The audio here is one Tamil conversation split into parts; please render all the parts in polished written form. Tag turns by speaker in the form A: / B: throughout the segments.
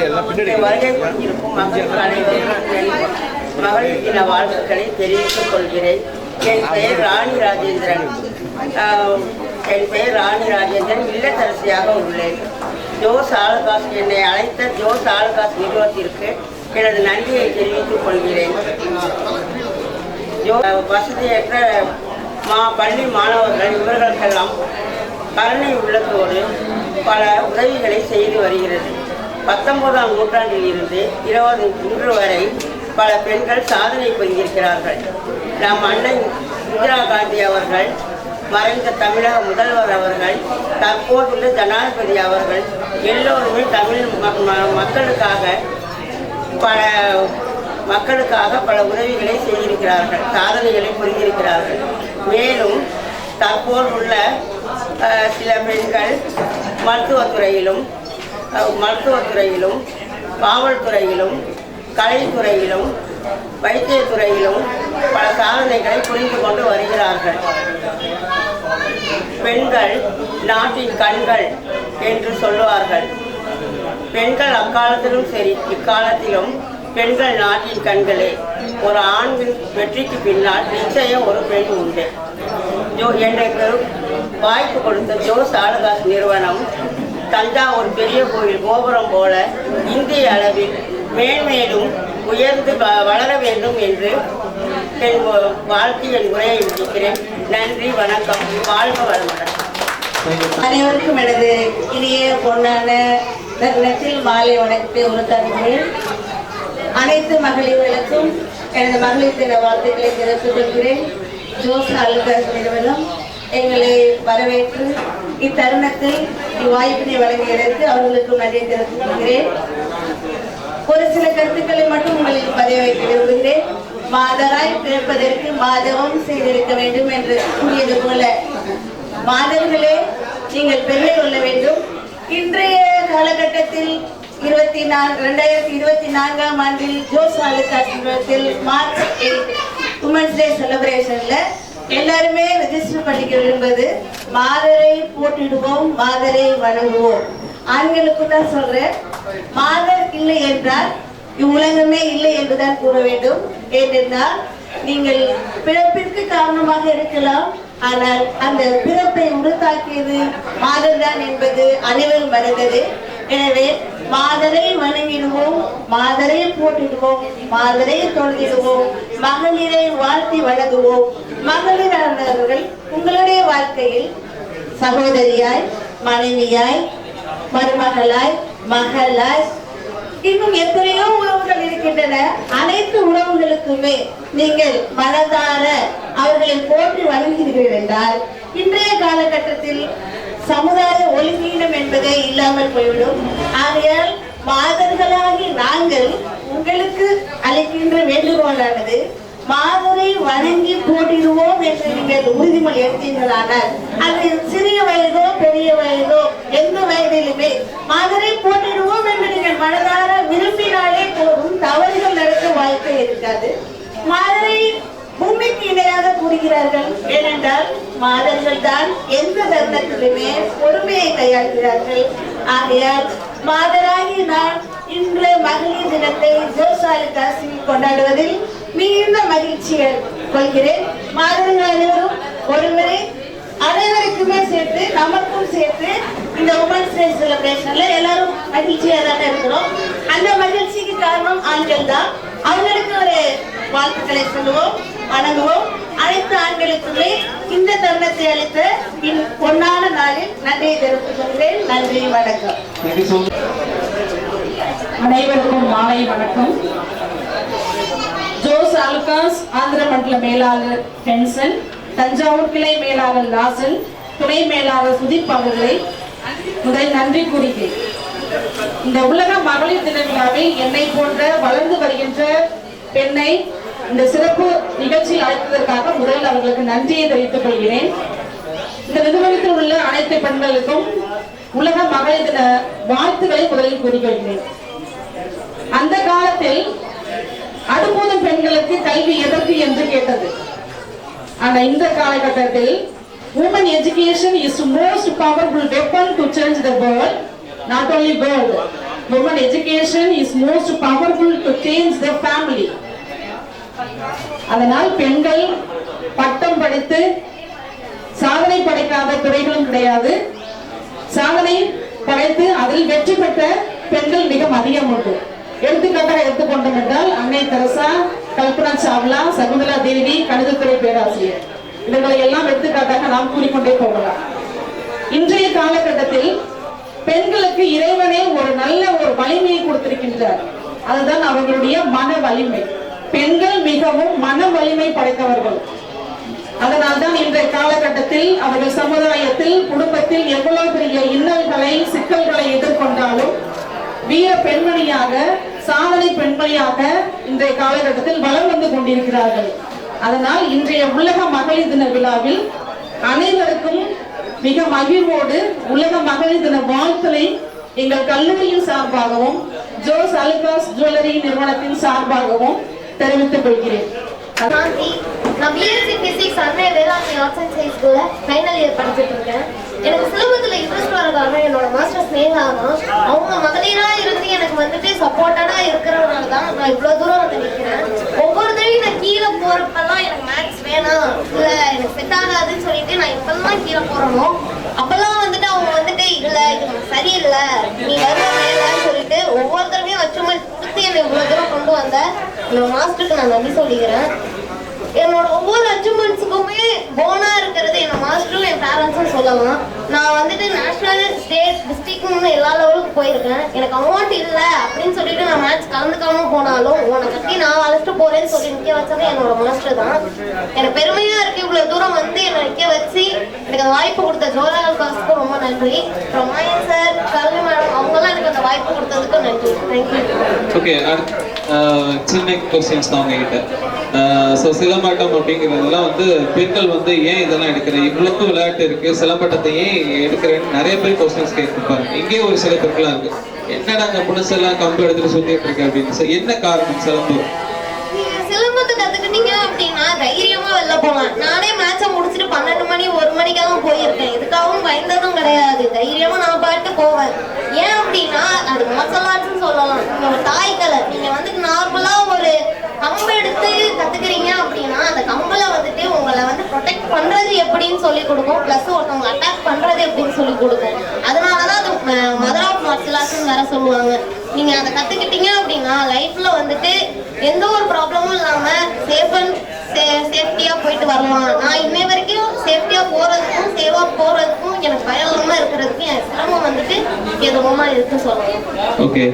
A: வருகை புரிந்திருக்கும் மக்களுக்கு அனைவருக்கும் மகளிர் தின வாழ்த்துக்களை தெரிவித்துக் கொள்கிறேன். என் பெயர் ராணி ராஜேந்திரன். இல்லத்தரசியாக உள்ளேன். ஜோஸ் ஆலுகாஸ் என்னை அழைத்த ஜோஸ் ஆலுகாஸ் நிறுவனத்திற்கு எனது நன்றியை தெரிவித்துக் கொள்கிறேன். வசதியற்ற பள்ளி மாணவர்கள் இவர்களுக்கெல்லாம் கருணை உள்ளத்தோடு பல உதவிகளை செய்து வருகிறது. 19ஆம் நூற்றாண்டில் இருந்து இன்று வரை பல பெண்கள் சாதனை புரிந்திருக்கிறார்கள். நம் அன்னை இந்திரா காந்தி அவர்கள், மறைந்த தமிழக முதல்வர் அவர்கள், தற்போதுள்ள ஜனாதிபதி அவர்கள் எல்லோருமே தமிழ் மக்களுக்காக பல உதவிகளை செய்திருக்கிறார்கள், சாதனைகளை புரிந்திருக்கிறார்கள். மேலும் தற்போதுள்ள சில பெண்கள் மருத்துவத்துறையிலும் காவல்துறையிலும் கலைத்துறையிலும் வைத்தியத்துறையிலும் பல சாதனைகளை புரிந்து கொண்டு வருகிறார்கள். பெண்கள் நாட்டின் கண்கள் என்று சொல்லுவார்கள். பெண்கள் அக்காலத்திலும் சரி இக்காலத்திலும் பெண்கள் நாட்டின் கண்களே. ஒரு ஆணின் வெற்றிக்கு பின்னால் நிச்சயம் ஒரு பெண் உண்டு. எனக்கு வாய்ப்பு கொடுத்த ஜோஸ் ஆலுகாஸ் நிறுவனம் தஞ்சாவூர் பெரிய கோயில் கோபுரம் போல இந்திய அளவில் மேன்மேலும் உயர்ந்து வளர வேண்டும் என்று என் உரையை முடிக்கிறேன். நன்றி, வணக்கம், வாழ்க வளமுடன்.
B: அனைவருக்கும் எனது இனிய பொன்னான தருணத்தில் மாலை வணக்கத்தை உறுத்தாக்குகிறேன். அனைத்து மகளிர்களுக்கும் எனது மகளிர் தின வாழ்த்துக்களை தெரிவித்துக் கொள்கிறேன். ஜோஸ் ஆலுகாஸ் நிறுவனம் எங்களை வரவேற்று இத்தருணத்தில் இவ்வாய்ப்பினை வழங்கியதற்கு அவர்களுக்கு நன்றி தெரிவித்துக் கொள்கிறேன். ஒரு சில கருத்துக்களை மட்டும் உங்களுக்கு பதிய வைக்க விரும்புகிறேன். மாதராய் பிறப்பதற்கு மாதவம் செய்திருக்க வேண்டும் என்று கூறியது போல மாதவர்களே நீங்கள் பெருமை கொள்ள வேண்டும். இன்றைய காலகட்டத்தில் 2024ஆம் ஆண்டில் ஜோஸ் ஆலுகாஸ் நிறுவனத்தில் மார்ச் 8 உமன்ஸ் டே செலிப்ரேஷன்ல எல்லாருமே ரெஜிஸ்டர் பண்ணிக்க விரும்புவது மாதரை போட்டிடுவோம், மாதரை வணங்குவோம். ஆண்களுக்கு தான் சொல்றேன், மாதர் இல்லை என்றால் இவ்வுலகமே இல்லை என்றுதான் கூற வேண்டும். ஏனென்றால் நீங்கள் பிறப்பிற்கு காரணமாக இருக்கலாம், ஆனால் அந்த பிறப்பை உருத்தாக்கியது மாதர் தான் என்பது அனைவரும் மறந்தது. எனவே மாதரை வணங்கிடுவோம், மாதரை போட்டிடுவோம், மாதரை தொழுதிடுவோம், மகளிரை வாழ்த்தி வணங்குவோம். மகளிரானவர்கள் உங்களுடைய வாழ்க்கையில் சகோதரியாய், மனைவியாய், மருமகளாய், மகளாய், இன்னும் எத்தனையோ உறவுகள் இருக்கின்றன. அனைத்து உறவுகளுக்குமே நீங்கள் மனதார அவர்களை போற்றி வணங்குகிறீர்கள் என்றால் இன்றைய காலகட்டத்தில் சமுதாய ஒழுங்கீனம் என்பதே இல்லாமல் போய்விடும். ஆகையால் மாதர்களாகி நாங்கள் உங்களுக்கு அளிக்கின்ற வேண்டுகோளானது மாதரை வணங்கி போட்டிடுவோம் என்று நீங்கள் உறுதிமொழி எடுத்தீர்களானால் அது சிறிய வயதோ பெரிய வயதோ எந்த வயதிலுமே மாதரை போட்டிடுவோம் என்று நீங்கள் மனதார விரும்பினாலே போதும், தவறுகள் நடக்க வாய்ப்பே இருக்காது. மாதரை பூமிக்கு இணையாக கூறுகிறார்கள். ஏனென்றால் மாதர்கள் தான் எந்த தருணத்திலுமே பொறுமையை கையாளுகிறார்கள். ஆகையால் மாதராகி நான் இன்று மகளிர் தினத்தை ஜோஸ் ஆலுகாஸில் கொண்டாடுவதில் மிகுந்த மகிழ்ச்சியை கொள்கிறேன். மாதர்கள் அனைவரும் ஒருவரை அனைவருக்குமே சேர்த்து நமக்கும் சேர்த்து இந்த உமன்ஸ் டே செலிப்ரேஷன்ல எல்லாரும் மகிழ்ச்சியா தானே இருக்கிறோம். அந்த மகிழ்ச்சிக்கு காரணம் ஆண்கள் தான். அவங்களுக்கு ஒரு வாழ்த்துக்களை சொல்லுவோம், வணங்குவோம். அனைத்து ஆண்களுக்குமே இந்த தருணத்தை அளித்த பொன்னான நாளில் நன்றியை தெரிவித்துக் கொள்கிறேன். நன்றி, வணக்கம்.
C: அனைவருக்கும் மாலை வணக்கம். ஜோஸ் ஆலுகாஸ் ஆந்திர மண்டல மேலாளர் பென்சன், தஞ்சாவூர் கிளை மேலாளர் லாசன், துணை மேலாளர் சுதீப் அவர்களை முதல் நன்றி கூறுகிறேன். இந்த உலக மகளிர் தின விழாவில் என்னை போன்ற வளர்ந்து வருகின்ற பெண்ணை இந்த சிறப்பு நிகழ்ச்சியில் அழைத்ததற்காக முதலில் அவர்களுக்கு நன்றியை தெரிவித்துக் கொள்கிறேன். இந்த நிறுவனத்தில் உள்ள அனைத்து பெண்களுக்கும் உலக மகளிர் தின வாழ்த்துக்களை முதலில் கூறிக்கொள்கிறேன். அந்த காலத்தில் அடுப்போதும் பெண்களுக்கு கல்வி எதற்கு என்று கேட்டது. ஆனா இந்த காலகட்டத்தில் women education is the most powerful weapon to change the world, not only world. women education is most powerful to change the family. அதனால் பெண்கள் பட்டம் படித்து சாதனை படைக்காத துறைகளும் கிடையாது. சாதனை படைத்து அதில் வெற்றி பெற்ற பெண்கள் மிக அதிகம் உண்டு. எடுத்துக்காட்டாக எடுத்துக்கொண்டோம் என்றால் அன்னை தெரசா, கல்பனா சாவ்லா, சகுந்தலா தேவி, கணிதத்துறை பேராசிரியர், இவர்களை எல்லாம் எடுத்துக்காட்டாக நாம் கூறிக்கொண்டே போகலாம். இன்றைய காலகட்டத்தில் பெண்களுக்கு இறைவனே ஒரு நல்ல ஒரு வலிமையை கொடுத்திருக்கின்றார். அதுதான் அவர்களுடைய மன வலிமை. பெண்கள் மிகவும் மன வலிமை படைத்தவர்கள். அதனால்தான் இன்றைய காலகட்டத்தில் அவர்கள் சமுதாயத்தில், குடும்பத்தில் எவ்வளவு பெரிய இன்னல்களை, சிக்கல்களை எதிர்கொண்டாலும் வீர பெண்மணியாக, சாதனை பெண்மணியாக இன்றைய காலகட்டத்தில் வலம் வந்து கொண்டிருக்கிறார்கள். அதனால் இன்றைய உலக மகளிர் தின விழாவில் அனைவருக்கும் மிக மகிழ்வோடு உலக மகளிர் தின வாழ்த்துக்களை எங்கள் கல்லூரியின் சார்பாகவும் ஜோஸ் அலுகாஸ் ஜுவல்லரி நிறுவனத்தின் சார்பாகவும் தெரிவித்துக் கொள்கிறேன்.
D: நான் பிஎஸ்சி பிசிக்ஸ் அன்னை வேளாண்மை ஆர்ட்ஸ் அண்ட் சயின்ஸ் ஸ்கூல்ல ஃபைனல் இயர் படிச்சுட்டு இருக்கேன். எனக்கு சிலபத்துல இன்ட்ரெஸ்ட் வரதுக்காக என்னோட மாஸ்டர் ஸ்னேகா தான். அவங்க மகளிரா இருந்து எனக்கு வந்துட்டு சப்போர்ட்டடா இருக்கிறதுனால தான் நான் இவ்வளவு தூரம் வந்து நிற்கிறேன். ஒவ்வொரு தடவையும் நான் கீழே போறப்பெல்லாம் எனக்கு மேத்ஸ் வேணாம், இல்ல எனக்கு செட் ஆகாதுன்னு சொல்லிட்டு நான் இப்பெல்லாம் கீழே போறணும். அப்பெல்லாம் வந்துட்டு அவங்க வந்துட்டு இல்ல இது சரியில்லை, நீ வருவேன்னு சொல்லிட்டு ஒவ்வொரு தடவையும் அச்சீவ்மெண்ட் கொடுத்து என்னை இவ்வளவு தூரம் கொண்டு வந்த என்னோட மாஸ்டருக்கு நான் நன்றி சொல்லிக்கிறேன். என்னோட ஒவ்வொரு அச்சீவ்மெண்ட்ஸுக்குமே போனா இருக்கிறது என்னோட மாஸ்டரும் என் பேரண்ட்ஸும் சொல்லலாம். நான் வந்துட்டு நேஷனல், ஸ்டேட், டிஸ்ட்ரிக்ட்னு எல்லா லெவலுக்கும் போயிருக்கேன். எனக்கு அமௌண்ட் இல்லை அப்படின்னு சொல்லிட்டு நான் மேட்ச் கலந்துக்காம போனாலும் உன்னை கட்டி நான் அழைச்சிட்டு போறேன்னு சொல்லி நிற்க வச்சது என்னோட மாஸ்டர் தான். எனக்கு பெருமையா இருக்கு இவ்வளவு தூரம் வந்து என்னை நிற்க வச்சு எனக்கு அந்த வாய்ப்பு கொடுத்த ஜோஸ் அலுகாஸ்க்கு ரொம்ப நன்றி. அப்புறம் மாயன் சார், கல்வி மேடம் அவங்கெல்லாம் எனக்கு அந்த வாய்ப்பு கொடுத்ததுக்கு நன்றி. தேங்க்யூ.
E: ஓகே, சின்ன கொஸ்டின்ஸ் தான் உங்ககிட்ட. ஸோ சிலம்பாட்டம் அப்படிங்கிறதெல்லாம் வந்து பெண்கள் வந்து ஏன் இதெல்லாம் எடுக்கிறேன், இவ்வளவு விளையாட்டு இருக்கு, சிலம்பாட்டத்தை ஏன் எடுக்கிறேன்னு நிறைய பேர் கொஸ்டின்ஸ் கேட்டுருப்பாங்க. இங்கே ஒரு சில பேருக்குலாம் இருக்கு, என்னடா அந்த புனசெல்லாம் கம்பு எடுத்துட்டு சுத்திட்டு இருக்கு அப்படின்னு. என்ன காரணம் சிலம்பு?
D: சிலம்பத்தை கத்துக்கிட்டீங்க அப்படின்னா தைரியமா வெளில போகலாம். நானே மேட்சை முடிச்சுட்டு 12 மணி 1 மணிக்கெல்லாம் போயிருக்கேன். எதுக்காகவும் பயந்ததும் கிடையாது. தைரியமா நான் பாட்டு போவேன். ஏன் அப்படின்னா அது மார்ஷல் ஆர்ட்ஸ்ன்னு சொல்லலாம். உங்களோட தாய்க்கலை நீங்க வந்துட்டு நார்மலா ஒரு கம்பு எடுத்து கத்துக்கிறீங்க அப்படின்னா அந்த கம்பளை வந்துட்டு உங்களை வந்து ப்ரொடெக்ட் பண்றது எப்படின்னு சொல்லி கொடுக்கும், பிளஸ் ஒருத்தவங்க அட்டாக் பண்றது எப்படின்னு சொல்லி கொடுக்கும். அதனாலதான் அது மதர் ஆஃப் மார்ஷல் ஆர்ட்ஸ்ன்னு வேற சொல்லுவாங்க. நீங்க அதை கத்துக்கிட்டீங்க அப்படின்னா லைஃப்ல வந்துட்டு எந்த ஒரு ப்ராப்ளமும் இல்லாம சேஃப்டியா போயிட்டு வரலாம். நான் இன்னை வரைக்கும் சேஃப்டியா போறதுக்கும் சேவா போறதுக்கும் எனக்கு பயம் இல்லாம இருக்கிறதுக்கும் என் சிரமம் வந்துட்டு எதுவுமா இருக்கு சொல்லலாம்.
E: ஓகே,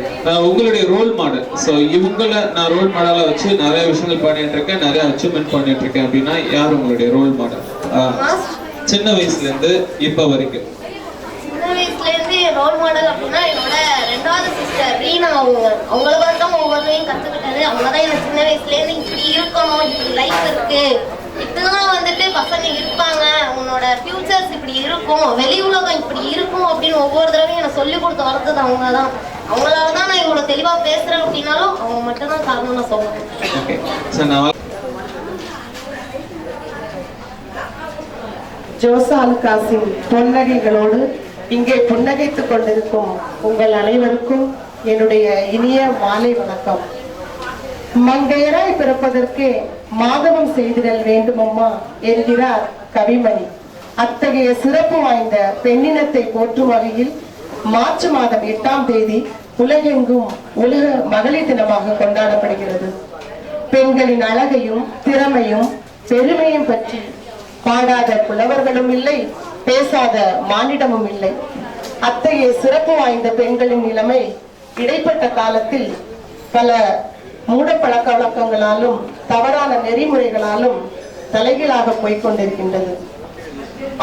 E: உங்களுடைய ரோல் மாடல். ஸோ இவங்களை நான் ரோல் மாடலா வச்சு நிறைய விஷயங்கள் பண்ணிட்டு இருக்கேன், நிறைய அச்சீவ்மெண்ட் பண்ணிட்டு இருக்கேன் அப்படின்னா யார் உங்களுடைய ரோல் மாடல்? சின்ன வயசுல இருந்து இப்ப வரைக்கும்.
D: சின்ன வயசுல இருந்து ரோல் மாடல் அப்படின்னா என்னோட 2வது சிஸ்டர் ரீனா. அவங்கள தான் ஒவ்வொருத்தையும் கத்துக்கிட்டது. அவங்கதான் எனக்கு சின்ன வயசுல இருந்து இப்படி இருக்கணும், இப்படி லைஃப் இருக்கு, இப்படிலாம் வந்துட்டு பசங்க இருப்பாங்க, உன்னோட ஃபியூச்சர்ஸ் இப்படி இருக்கும், வெளி உலகம் இப்படி இருக்கும் அப்படின்னு ஒவ்வொரு தடவையும் எனக்கு சொல்லி கொடுத்து வளர்த்தது அவங்க தான். அவங்களாலதான் நான் இவ்வளவு தெளிவா பேசுறேன் அப்படின்னாலும் அவங்க மட்டும் தான் காரணம் நான் சொல்லுவேன்.
F: ஜோஸ் அலுகாஸின் பொன்னகைகளோடு இங்கே புன்னகைத்துக் கொண்டிருக்கும் உங்கள் அனைவருக்கும் என்னுடைய இனிய மாலை வணக்கம். மங்கையராய் பிறப்பதற்கே மாதவம் செய்திடல் வேண்டுமம்மா என்கிறார் கவிமணி. அத்தகைய சிறப்பு வாய்ந்த பெண்ணினத்தை போற்றும் வகையில் மார்ச் மாதம் 8ஆம் தேதி உலகெங்கும் உலக மகளிர் தினமாக கொண்டாடப்படுகிறது. பெண்களின் அழகையும் திறமையும் பெருமையும் பற்றி பாடாத புலவர்களும் இல்லை, பேசாத மானிடமும் இல்லை. அத்தகைய சிறப்பு வாய்ந்த பெண்களின் நிலைமை இடைப்பட்ட காலத்தில் பல மூட பழக்க வழக்கங்களாலும் தவறான நெறிமுறைகளாலும் தலைகீழாக போய்கொண்டிருக்கின்றது.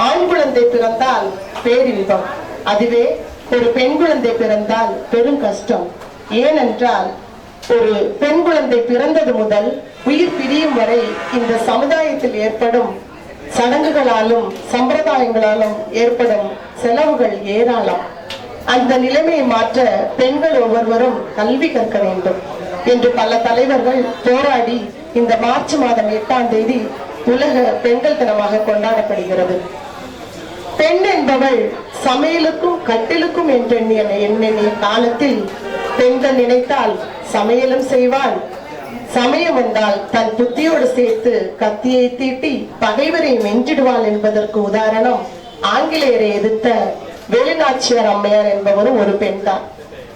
F: ஆண் குழந்தை பிறந்தால் பேரின்பம், அதுவே ஒரு பெண் குழந்தை பிறந்தால் பெரும் கஷ்டம். ஏனென்றால் ஒரு பெண் குழந்தை பிறந்தது முதல் உயிர் பிரியும் வரை இந்த சமுதாயத்தில் ஏற்படும் சடங்குகளாலும் சம்பிரதாயங்களாலும் ஏற்படும் செலவுகள் ஏராளம். அந்த நிலைமையை மாற்ற பெண்கள் ஒவ்வொருவரும் கல்வி கற்க வேண்டும் என்று பல தலைவர்கள் போராடி இந்த மார்ச் மாதம் 8ஆம் தேதி உலக பெண்கள் தினமாக கொண்டாடப்படுகிறது. பெண் என்பவள் சமையலுக்கும் கட்டிலுக்கும் எண்ணெண்ணிய காலத்தில் பெண்கள் நினைத்தால் சமையலும் செய்வாள், சமயம் வந்தால் தன் புத்தியோடு சேர்த்து கத்தியை தீட்டி பகைவரை வென்றிடுவாள் என்பதற்கு உதாரணம் ஆங்கிலேயரை எதிர்த்த வேலுநாச்சியார் அம்மையார் என்பவரும் ஒரு பெண்தான்.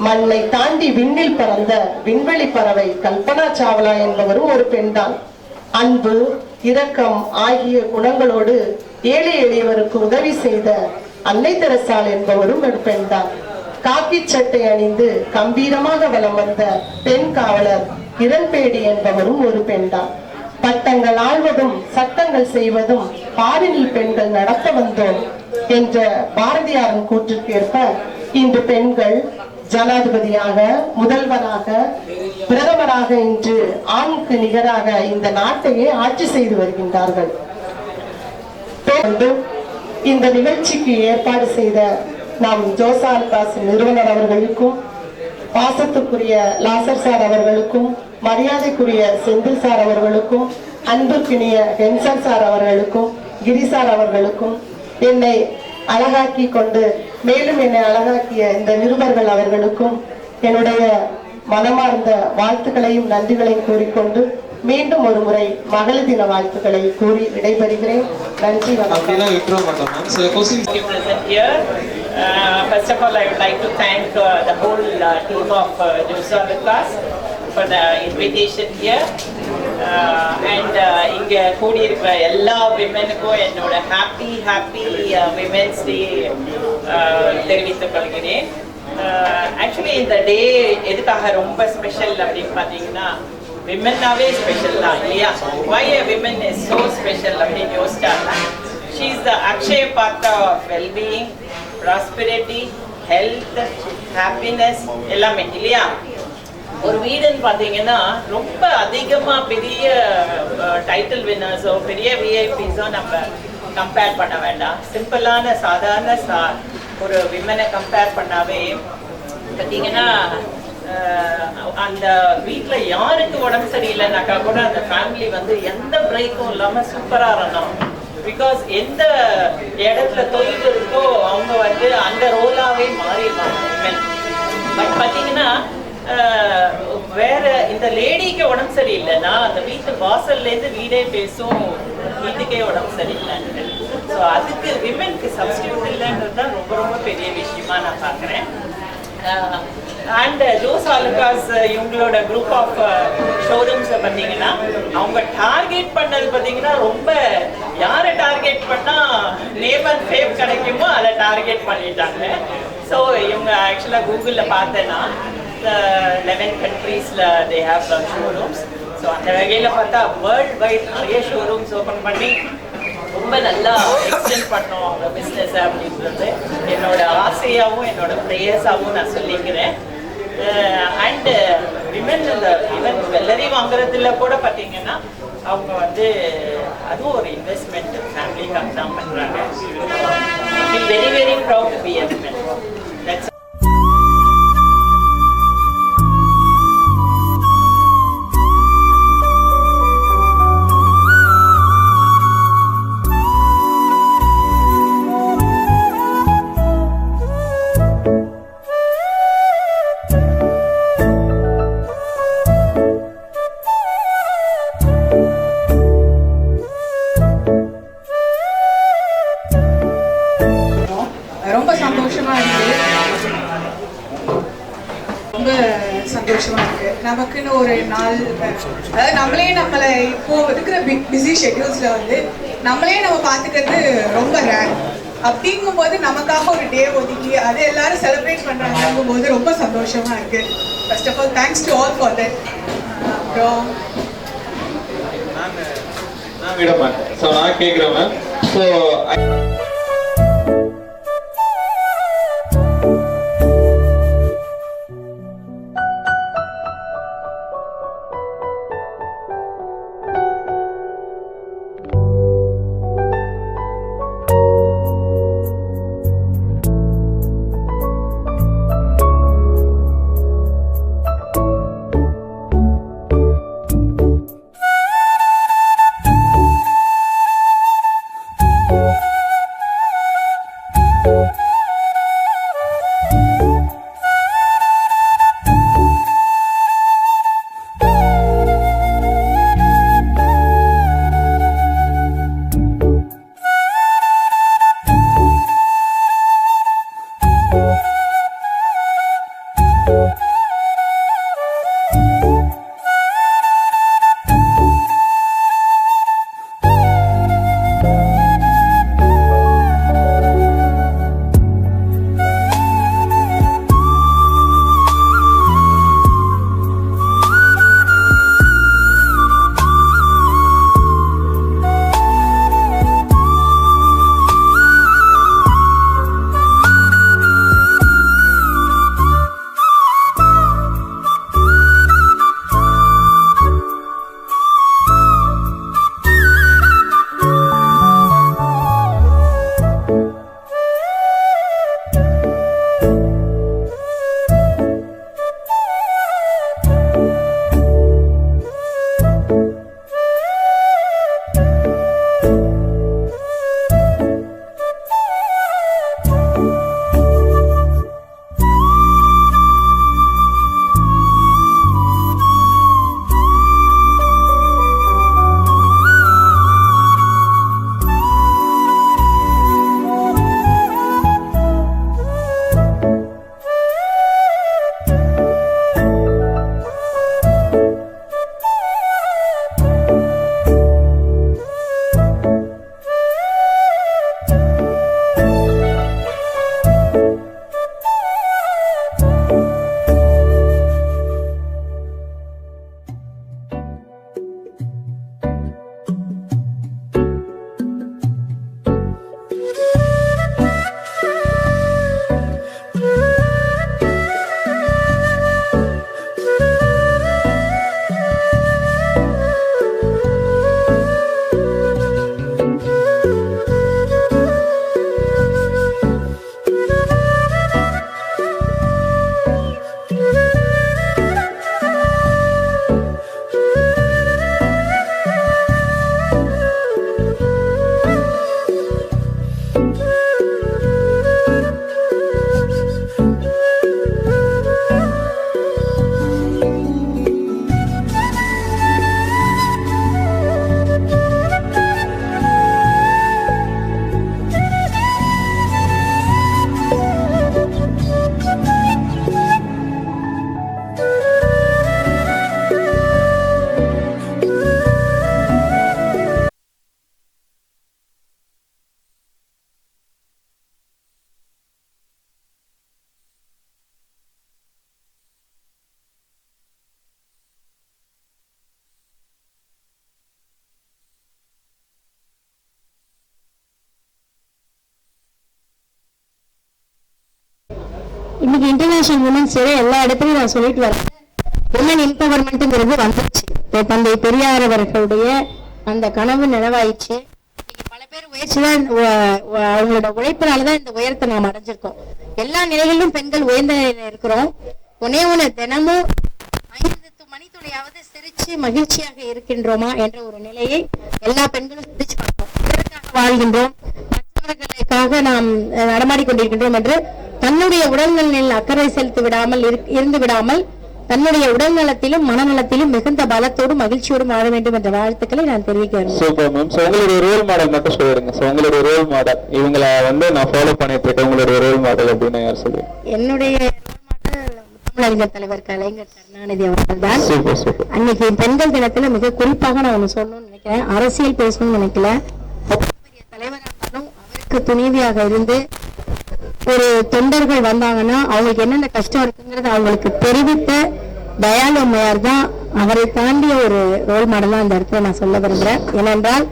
F: மண்ணை தாண்டி விண்ணில் பறந்த விண்வெளி பறவை கல்பனா சாவ்லா என்பவரும் ஒரு பெண்தான். அன்பு, இரக்கம் ஆகிய குணங்களோடு ஏழை எளியவருக்கு உதவி செய்த அன்னை தெரசாள் என்பவரும் ஒரு பெண்தான். காக்கி சட்டை அணிந்து கம்பீரமாக வலம் வந்த பெண் காவலர் இரண்பேடி என்பவரும் ஒரு பெண்தான். பட்டங்கள் ஆள்வதும் சட்டங்கள் செய்வதும் பாரினில் பெண்கள் நடத்த வந்தோம் என்ற பாரதியாரின் கூற்றுக்கு ஏற்ப இன்று பெண்கள் ஜனாதிபதியாக, முதல்வராக, பிரதமராக இன்று ஆணுக்கு நிகராக இந்த நாட்டையே ஆட்சி செய்து வருகின்றார்கள். இந்த நிகழ்ச்சிக்கு ஏற்பாடு செய்த நம் ஜோசா அலுகாஸ் நிறுவனர் அவர்களுக்கும், பாசத்துக்குரிய லாசர் சார் அவர்களுக்கும், மரியாதைக்குரிய செந்தில் சார் அவர்களுக்கும், அன்புக்கினிய ஹென்சன் சார் அவர்களுக்கும், கிரிசார் அவர்களுக்கும், என்னை அழகாக்கி கொண்டு மேலும் என்னை அழகாக்கிய இந்த நிருபர்கள் அவர்களுக்கும் என்னுடைய மனமார்ந்த வாழ்த்துக்களையும் நன்றிகளையும் கூறிக்கொண்டு மீண்டும் ஒரு முறை மகளிர் தின வாழ்த்துக்களை கூறி விடைபெறுகிறேன். நன்றி, வணக்கம்.
G: First of all, I would like to thank the whole team of Josa Alukas for the invitation here. இங்கே கூடியிருக்கிற எல்லா விமனுக்கும் என்னோட ஹாப்பி விமென்ஸ் டே தெரிவித்துக் கொள்கிறேன். ஆக்சுவலி இந்த டே எதுக்காக ரொம்ப ஸ்பெஷல் அப்படின்னு பார்த்தீங்கன்னா, விமென்னாவே ஸ்பெஷல் தான் இல்லையா? Why a women is so special அப்படின்னு யோசிச்சாங்கன்னா, she is the Akshaya Patra of well-being, prosperity, health, happiness எல்லாமே இல்லையா? ஒரு வீடுன்னு பார்த்தீங்கன்னா ரொம்ப அதிகமாக பெரிய டைட்டில் வின்னர்ஸோ பெரிய விஐபிஸோ நம்ம கம்பேர் பண்ண வேண்டாம். சிம்பிளான சாதாரண ஒரு விமனை கம்பேர் பண்ணாவே பார்த்தீங்கன்னா, அந்த வீட்டில் யாருக்கு உடம்பு சரியில்லைனாக்கா கூட அந்த ஃபேமிலி வந்து எந்த பிரேக்கும் இல்லாமல் சூப்பராக இருந்தோம். பிகாஸ் எந்த இடத்துல தொழில் இருக்கோ அவங்க வந்து அந்த ரோலாகவே மாறிடுவாங்க விமன். பட் பார்த்தீங்கன்னா வேற இந்த லேடிக்கு உடம்பு சரியில்லைன்னா அந்த வீட்டு வாசல்லேருந்து வீடே பேசும், வீட்டுக்கே உடம்பு சரியில்லைன்னு. ஸோ அதுக்கு விமென்க்கு சப்ஸ்டியூட் இல்லைன்றது தான் ரொம்ப ரொம்ப பெரிய விஷயமா நான் பார்க்குறேன். அண்ட் ஜோசா அலுகாஸ் இவங்களோட குரூப் ஆஃப் ஷோரூம்ஸை பார்த்தீங்கன்னா அவங்க டார்கெட் பண்ணது பார்த்தீங்கன்னா ரொம்ப யாரை டார்கெட் பண்ணால் நேம் அண்ட் ஃபேம் கிடைக்குமோ அதை டார்கெட் பண்ணிட்டாங்க. ஸோ இவங்க ஆக்சுவலாக கூகுளில் பார்த்தேன்னா 11 countries they have showrooms. So அந்த வகையில் பார்த்தா வேர்ல்ட் வைட் நிறைய ஷோரூம்ஸ் ஓப்பன் பண்ணி ரொம்ப நல்லா எக்ஸ்டெண்ட் பண்ணோம் அவங்க பிஸ்னஸ் அப்படின்றது என்னோட ஆசையாகவும் என்னோட ப்ரேயர்ஸாகவும் நான் சொல்லிக்கிறேன். அண்டு விமன் ஈவன் வெல்லரி வாங்குறதுல கூட பார்த்தீங்கன்னா அவங்க வந்து அதுவும் ஒரு இன்வெஸ்ட்மெண்ட் ஃபேமிலிக்காக தான் பண்ணுறாங்க. Very very proud to be a women. That's
H: நமக்குன்னு ஒரு நாள், அதாவது நம்மளை இப்போ இருக்கிற பிஸி ஷெட்யூல்ஸில் வந்து நம்ம பார்த்துக்கிறது ரொம்ப ரேர். அப்படிங்கும்போது நமக்காக ஒரு டே ஒதுக்கி அதை எல்லாரும் செலிப்ரேட் பண்ணுறாங்கும் போது ரொம்ப சந்தோஷமா இருக்கு. First of all thanks to all for that. அப்புறம்
E: நான் விட மாட்டேன். ஸோ நான் கேட்குறேன். ஸோ
I: இன்னைக்கு இன்டர்நேஷனல் உமன்ஸ் டே எல்லா இடத்துலையும் நான் சொல்லிட்டு வரேன். உமன் எம்பவர்மெண்ட்ங்கிறது வந்துருச்சு. தந்தை பெரியார் அவர்களுடைய அந்த கனவு நினைவாயிடுச்சு. பல பேர் முயற்சிதான், அவங்களோட உழைப்பினாலதான் இந்த உயரத்தை நாம் அடைஞ்சிருக்கோம். எல்லா நிலைகளிலும் பெண்கள் உயர்ந்த நிலையில இருக்கிறோம். ஒண்ணு தினமும் 5 மணித்துளியாவது சிரிச்சு மகிழ்ச்சியாக இருக்கின்றோமா என்ற ஒரு நிலையை எல்லா பெண்களும் சிரிச்சு பார்ப்போம். இதற்காக வாழ்கின்றோம், மற்றவர்களுக்காக நாம் நடமாடிக்கொண்டிருக்கின்றோம் என்று தன்னுடைய உடல்நலில் அக்கறை செலுத்தி விடாமல் இருந்து விடாமல் தன்னுடைய உடல்நலத்திலும் மனநலத்திலும் மிகுந்த பலத்தோடும் மகிழ்ச்சியோடும் வாழ வேண்டும் என்ற வாழ்த்துக்களை நான் தெரிவிக்கிறேன்.
E: Super ma'am. ஸோ உங்களுடைய ரோல் மாடல் மட்டும் சொல்லிடுங்க. ஸோ உங்களுடைய ரோல் மாடல் இவங்களை நான் ஃபாலோ பண்ணிட்டு இருக்கேன். உங்களுடைய ரோல் மாடல் அப்படின்னு யார் சொல்லுங்க?
I: என்னுடைய ரோல் மாடல் முத்தமிழறிஞர் தலைவர் கலைஞர் கருணாநிதி அவர்கள் தான். அன்னைக்கு பெண்கள் தினத்துல மிக குறிப்பாக நான் ஒண்ணு சொல்லணும்னு நினைக்கிறேன். அரசியல் பேசணும்னு நினைக்கல. பெரிய தலைவராக இருந்தாலும் அவருக்கு துணைவியாக இருந்து ஒரு தொண்டர்கள் வந்தாங்கன்னா அவங்களுக்கு என்னென்ன கஷ்டம் இருக்குங்கிறது அவங்களுக்கு தெரிவித்த தயாளு அம்மையார் தான். அவரை தாண்டிய ஒரு ரோல் மாடலா இந்த இடத்துல நான் சொல்ல விரும்புறேன். ஏனென்றால்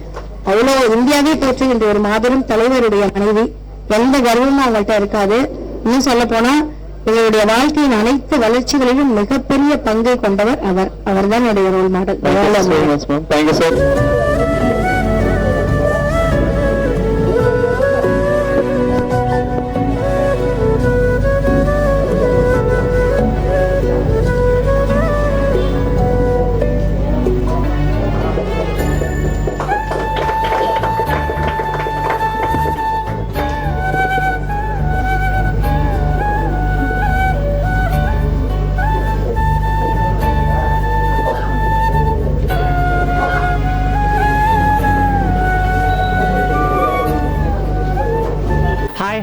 I: அவ்வளோ இந்தியாவே போற்றுகின்ற ஒரு மாபெரும் தலைவருடைய மனைவி. எந்த கர்வமும் அவங்கள்ட்ட இருக்காது. இன்னும் சொல்ல போனா எங்களுடைய வாழ்க்கையின் அனைத்து வளர்ச்சிகளிலும் மிகப்பெரிய பங்கை கொண்டவர் அவர் தான் என்னுடைய ரோல் மாடல் தயாளு அம்மையார்.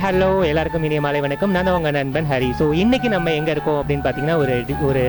J: ஹலோ, எல்லாருக்கும் இனிய மாலை வணக்கம். நான் தான் உங்கள் நண்பன் ஹரி. ஸோ இன்றைக்கி நம்ம எங்கே இருக்கோம் அப்படின்னு பார்த்தீங்கன்னா ஒரு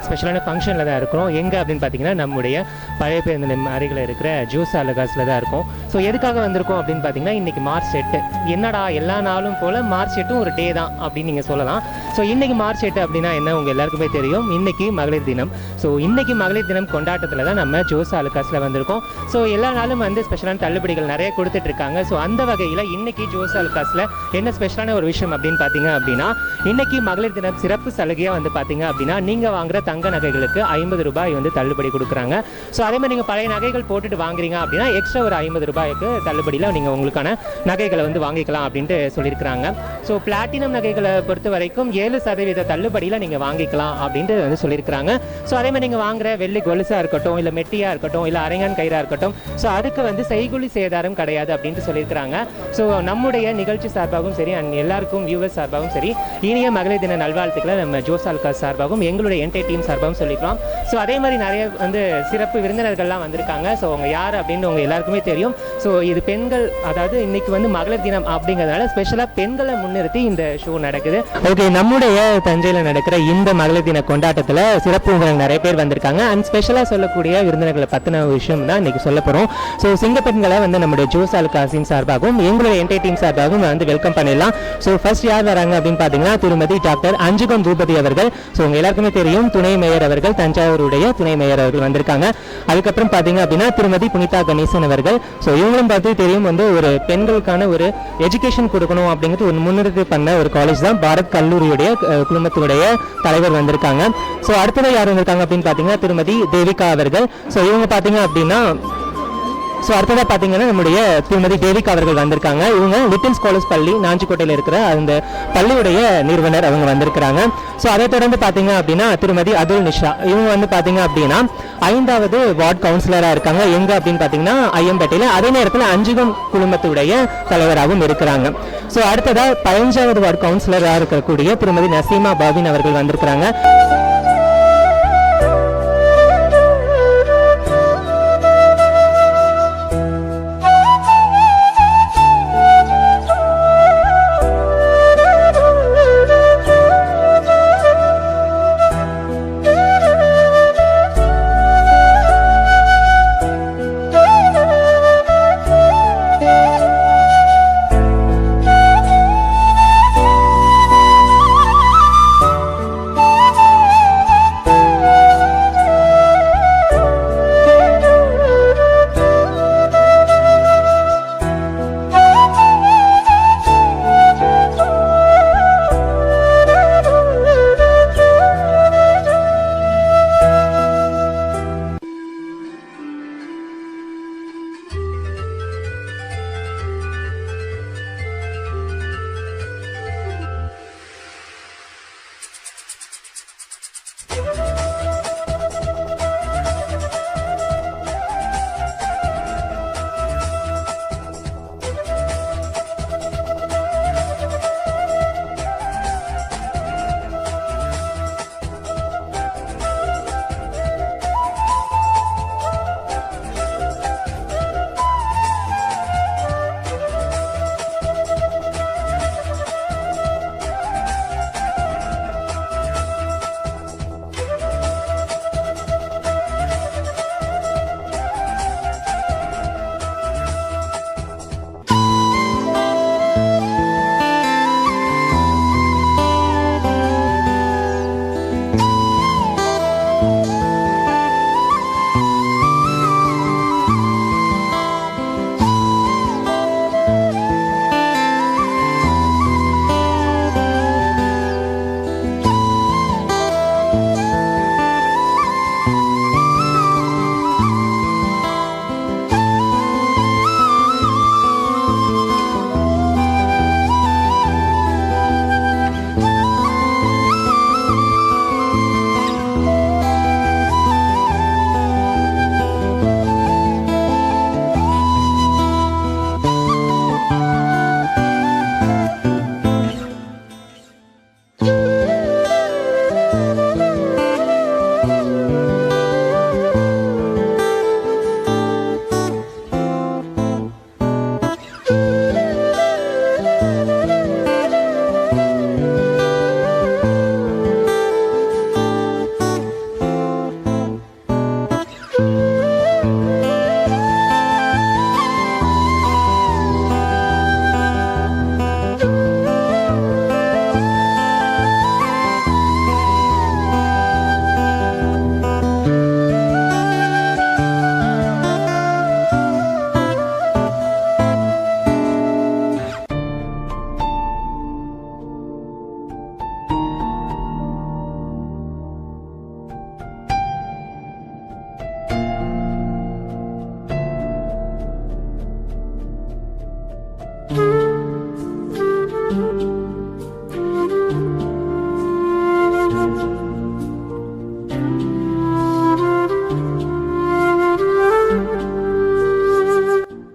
J: ஸ்பெஷலான ஃபங்க்ஷனில் தான் இருக்கிறோம். எங்கே அப்படின்னு பார்த்தீங்கன்னா நம்முடைய பழைய பேருந்து அருகில் இருக்கிற ஜோஸ் அலகாஸில் தான் இருக்கும். ஸோ எதுக்காக வந்திருக்கோம் அப்படின்னு பார்த்தீங்கன்னா இன்றைக்கி மார்ச் 8. என்னடா எல்லா நாளும் போல் மார்ச் 8ம் ஒரு டே தான் அப்படின்னு நீங்கள் சொல்லலாம். ஸோ இன்றைக்கி மார்ச் 8 அப்படின்னா என்ன உங்கள் எல்லாருக்குமே தெரியும். இன்றைக்கி மகளிர் தினம். ஸோ இன்றைக்கி மகளிர் தினம் கொண்டாட்டத்தில் தான் நம்ம ஜோஸ் அலகாஸில் வந்திருக்கோம். ஸோ எல்லா நாளும் ஸ்பெஷலான தள்ளுபடிகள் நிறைய கொடுத்துட்டு இருக்காங்க. ஸோ அந்த வகையில் இன்றைக்கி ஜோஸ் அலகாஸில் என்ன ஸ்பெஷலான ஒரு விஷயம் அப்படின்னு பார்த்தீங்க அப்படின்னா இன்னைக்கு மகளிர் தினம் சிறப்பு சலுகையாக பார்த்தீங்க அப்படின்னா நீங்கள் வாங்குற தங்க நகைகளுக்கு 50 ரூபாய் தள்ளுபடி கொடுக்குறாங்க. ஸோ அதே மாதிரி நீங்கள் பழைய நகைகள் போட்டுட்டு வாங்குறீங்க அப்படின்னா எக்ஸ்ட்ரா ஒரு 50 ரூபாய்க்கு தள்ளுபடியில் நீங்கள் உங்களுக்கான நகைகளை வாங்கிக்கலாம் அப்படின்ட்டு சொல்லியிருக்கிறாங்க. ஸோ பிளாட்டினம் நகைகளை பொறுத்த வரைக்கும் 7% தள்ளுபடியில் நீங்கள் வாங்கிக்கலாம் அப்படின்ட்டு சொல்லியிருக்கிறாங்க. ஸோ அதே மாதிரி நீங்கள் வாங்குற வெள்ளி கொலுசாக இருக்கட்டும், இல்லை மெட்டியாக இருக்கட்டும், இல்லை அரங்கான் கயிறாக இருக்கட்டும், ஸோ அதுக்கு செய்கூலி சேதாரம் கிடையாது அப்படின்ட்டு சொல்லியிருக்கிறாங்க. ஸோ நம்முடைய நிகழ்ச்சி சார்பாகவும் சரி அண்ட் எல்லாருக்கும் வியூவர்ஸ் சார்பாகவும் சரி இனிய மகளிர் தின நல்வாழ்த்துக்களை நம்ம ஜோஸ் அல்காஸ் சார்பாகவும் எங்களுடைய என்டை டீம் சார்பாகவும் சொல்லிக்கலாம். ஸோ அதே மாதிரி நிறைய சிறப்பு விருந்தினர்கள்லாம் வந்திருக்காங்க. ஸோ அவங்க யார் அப்படின்னு உங்க எல்லாருக்குமே தெரியும். ஸோ இது பெண்கள், அதாவது இன்னைக்கு மகளிர் தினம் அப்படிங்கிறதுனால ஸ்பெஷலாக பெண்களை முன்னிறுத்தி இந்த ஷோ நடக்குது. ஓகே, நம்முடைய தஞ்சையில் நடக்கிற இந்த மகளிர் தின கொண்டாட்டத்தில் சிறப்பு விருந்தினர் நிறைய பேர் வந்திருக்காங்க. அண்ட் ஸ்பெஷலாக சொல்லக்கூடிய விருந்தினர்களை பற்றின விஷயம் தான் இன்னைக்கு சொல்ல போகிறோம். ஸோ சிங்கப்பெண்களை நம்முடைய ஜோஸ் அல்காஸின் சார்பாகவும் எங்களுடைய என்டை டீம் சார்பாகவும் வெல்கம் பண்ணிடலாம். ஸோ ஃபர்ஸ்ட் யார் வராங்க அப்படின்னு பார்த்தீங்கன்னா திருமதி டாக்டர் அஞ்சுகம் பூபதி அவர்கள். ஸோ உங்க எல்லாருக்குமே தெரியும் துணை மேயர் அவர்கள், தஞ்சாவூருடைய துணை மேயர் அவர்கள் வந்திருக்காங்க. அதுக்கப்புறம் பார்த்தீங்க அப்படின்னா திருமதி புனிதா கணேசன் அவர்கள். ஸோ இவங்களும் பார்த்து தெரியும் ஒரு பெண்களுக்கான ஒரு எஜுகேஷன் கொடுக்கணும் அப்படிங்கிறது ஒரு முன்னிறுத்தி பண்ண ஒரு காலேஜ் தான் பாரத் கல்லூரியுடைய குழுமத்துடைய தலைவர் வந்திருக்காங்க. ஸோ அடுத்தது யார் வந்திருக்காங்க அப்படின்னு பார்த்தீங்கன்னா திருமதி தேவிகா அவர்கள். ஸோ இவங்க பார்த்தீங்க அப்படின்னா அடுத்ததாக பார்த்தீங்கன்னா நம்முடைய திருமதி தேவிகா அவர்கள் வந்திருக்காங்க. இவங்க லிட்டில் ஸ்காலர்ஸ் பள்ளி நாஞ்சிக்கோட்டையில் இருக்கிற அந்த பள்ளியுடைய நிறுவனர் அவங்க வந்திருக்கிறாங்க. ஸோ அதை தொடர்ந்து பார்த்தீங்க அப்படின்னா திருமதி அதுல் நிஷா, இவங்க பார்த்தீங்க அப்படின்னா 5வது வார்டு கவுன்சிலராக இருக்காங்க. எங்கே அப்படின்னு பார்த்தீங்கன்னா ஐயம்பேட்டையில். அதே நேரத்தில் அஞ்சுகம் குழுமத்துடைய தலைவராகவும் இருக்கிறாங்க. ஸோ அடுத்ததாக 15வது வார்டு கவுன்சிலராக இருக்கக்கூடிய திருமதி நசீமா பாபின் அவர்கள் வந்திருக்கிறாங்க.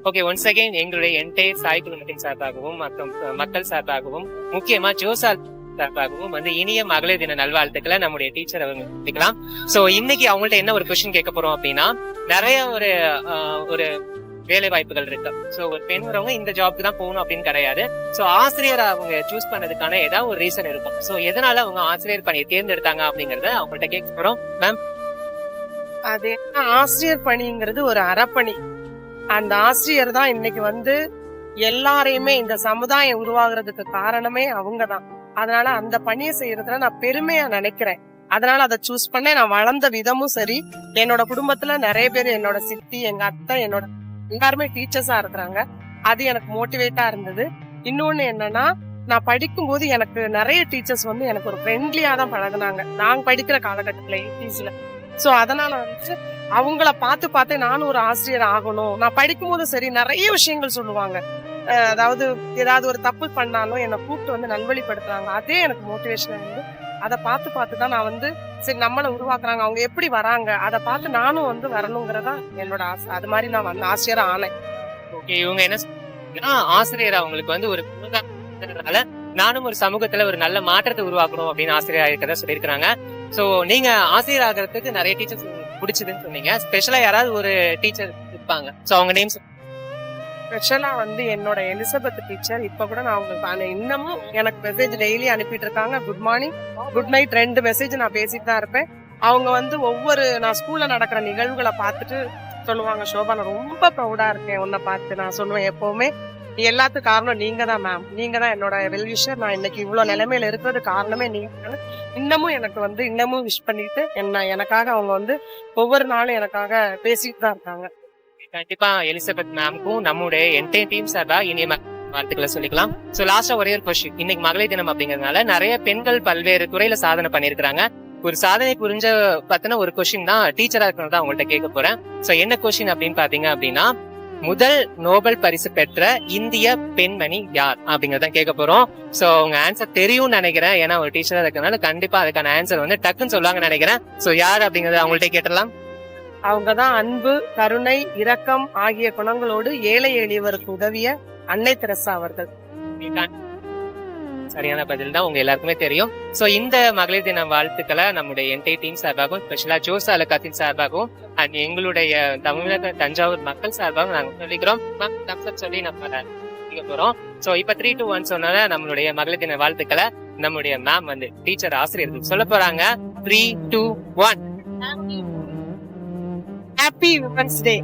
J: ஓகே, ஒன்ஸ் அகைன் எங்களுடைய என்டையர் சாய் குழுமத்தின் சார்பாகவும் மற்றும் மக்கள் சார்பாகவும் முக்கியமா ஜோசால் சார்பாகவும் வந்து இனிய மகளிர் தின நல்வாழ்த்துக்களை நம்முடைய டீச்சர் அவங்க எடுத்துக்கலாம். ஸோ இன்னைக்கு அவங்கள்ட்ட என்ன ஒரு கொஸ்டின் கேட்க போறோம் அப்படின்னா, நிறைய ஒரு வேலை வாய்ப்புகள் இருக்கு. ஸோ ஒரு பெண் வரவங்க இந்த ஜாப்க்கு தான் போகணும் அப்படின்னு கிடையாது. ஸோ ஆசிரியரை அவங்க சூஸ் பண்ணதுக்கான ஏதாவது ஒரு ரீசன் இருக்கும். ஸோ எதனால அவங்க ஆசிரியர் பணியை தேர்ந்தெடுத்தாங்க அப்படிங்கறத அவங்கள்ட்ட கேட்க போறோம். மேம்,
K: அது என்ன, ஆசிரியர் பணிங்கிறது ஒரு அறப்பணி. அந்த ஆசிரியர் தான் இன்னைக்கு வந்து எல்லாரையுமே இந்த சமுதாயம் உருவாகிறதுக்கு காரணமே அவங்கதான். அதனால அந்த பணியை செய்யறதுல நான் பெருமையா நினைக்கிறேன். அதனால அதை சூஸ் பண்ண. நான் வளர்ந்த விதமும் சரி, என்னோட குடும்பத்துல நிறைய பேர், என்னோட சித்தி, எங்க அத்தை, என்னோட எல்லாருமே டீச்சர்ஸா இருக்கிறாங்க. அது எனக்கு மோட்டிவேட்டா இருந்தது. இன்னொன்னு என்னன்னா, நான் படிக்கும் போது எனக்கு நிறைய டீச்சர்ஸ் வந்து எனக்கு ஒரு ஃப்ரெண்ட்லியா தான் பழகுனாங்க. நாங்க படிக்கிற காலகட்டத்துல 80s. சோ அதனால வந்து அவங்கள பார்த்து நானும் ஒரு ஆசிரியர் ஆகணும். நான் படிக்கும் போது சரி நிறைய விஷயங்கள் சொல்லுவாங்க. அதாவது ஏதாவது ஒரு தப்பு பண்ணாலும் என்னை கூப்பிட்டு வந்து நல்வழிப்படுத்துறாங்க. அதே எனக்கு மோட்டிவேஷன் இருந்து அதை பார்த்து தான் நான் வந்து சரி நம்மளை உருவாக்குறாங்க, அவங்க எப்படி வராங்க அதை பார்த்து நானும் வந்து வரணுங்கிறதா என்னோட ஆசை. அது மாதிரி நான் வந்து ஆசிரியரா ஆனேன்.
J: ஓகே, இவங்க என்ன சொல்றாங்கன்னா, ஆசிரியர் அவங்களுக்கு வந்து ஒரு முன்னுதாரணம்ன்றதுனால நானும் ஒரு சமூகத்துல ஒரு நல்ல மாற்றத்தை உருவாக்கணும் அப்படின்னு ஆசிரியர் இருக்கிறதா சொல்லியிருக்கிறாங்க. ஸோ நீங்க ஆசிரியர் ஆகிறதுக்கு நிறைய டீச்சர்ஸ் பிடிச்சதுன்னு சொன்னீங்க. ஸ்பெஷலா யாராவது ஒரு டீச்சர் இருப்பாங்க, ஸோ அவங்க நேம்ஸ்?
K: ஸ்பெஷலா வந்து என்னோட எலிசபெத் டீச்சர். இப்ப கூட நான் அவங்களுக்கு இன்னமும் எனக்கு மெசேஜ் டெய்லி அனுப்பிட்டு இருக்காங்க. Good morning, good night 2 message நான் பேசிட்டு தான் இருப்பேன். அவங்க வந்து ஒவ்வொரு நான் ஸ்கூல்ல நடக்கிற நிகழ்வுகளை பார்த்துட்டு சொல்லுவாங்க, ஷோபா நான் ரொம்ப ப்ரௌடா இருக்கேன் உன்னை பார்த்து. நான் சொல்லுவேன் எப்பவுமே, எல்லாத்துக்கும் காரணம் நீங்க தான் மேம், நீங்க தான் என்னோட வெல்விஷர். நான் இன்னைக்கு இவ்வளவு நிலைமையில இருக்கிறது காரணமே நீங்க. இன்னமும் எனக்கு வந்து இன்னமும் விஷ் பண்ணிட்டு எனக்காக அவங்க வந்து ஒவ்வொரு நாளும் எனக்காக பேசிட்டு தான் இருக்காங்க.
J: கண்டிப்பா எலிசபெத் மேம்க்கும் நம்முடைய என்டையர் டீம் சார்பா இனிய வாழ்த்துக்களை சொல்லிக்கலாம். சோ லாஸ்டா ஒரே ஒரு கொஸ்டின். இன்னைக்கு மகளிர் தினம் அப்படிங்கறதுனால நிறைய பெண்கள் பல்வேறு துறையில சாதனை பண்ணிருக்காங்க. ஒரு சாதனை புரிஞ்ச பத்தின ஒரு கொஸ்டின் தான் டீச்சரா இருக்கிறதா அவங்கள்ட்ட கேட்க போறேன். சோ என்ன கொஸ்டின் அப்படின்னு பாத்தீங்க அப்படின்னா, முதல் நோபல் பரிசு பெற்ற இந்திய பெண்மணி யார் அப்படிங்கறத கேட்க போறோம். சோ உங்க ஆன்சர் தெரியும்னு நினைக்கிறேன், ஏன்னா ஒரு டீச்சரா இருக்கிறதுனால கண்டிப்பா அதுக்கான ஆன்சர் வந்து டக்குன்னு சொல்லுவாங்கன்னு நினைக்கிறேன். சோ யார் அப்படிங்கறத அவங்கள்ட்ட கேட்டலாம்.
K: அவங்கதான் அன்பு, கருணை, இரக்கம் ஆகிய குணங்களோடு ஏழை எளியவருக்கு உதவிய அன்னை தெரசா அவர்கள்.
J: சரியான பதில் தான், உங்க எல்லாருக்குமே தெரியும். சோ இந்த மகளிர் தின வாழ்த்துக்களை நம்முடைய என்டையர் டீம் சார்பாகவும், ஸ்பெஷலா ஜோஸ் அலகாத்தின் சார்பாகவும் அண்ட் எங்களுடைய தமிழக தஞ்சாவூர் மக்கள் சார்பாகவும் நாங்க சொல்லிக்கிறோம். சொல்லி நம்ம போறோம். சோ இப்ப 3, 2, 1 சொன்னால நம்மளுடைய மகளிர் தின வாழ்த்துக்களை நம்முடைய மேம் வந்து டீச்சர் ஆசிரியர்கள் சொல்ல போறாங்க. 3, 2, 1.
K: Happy Women's Day.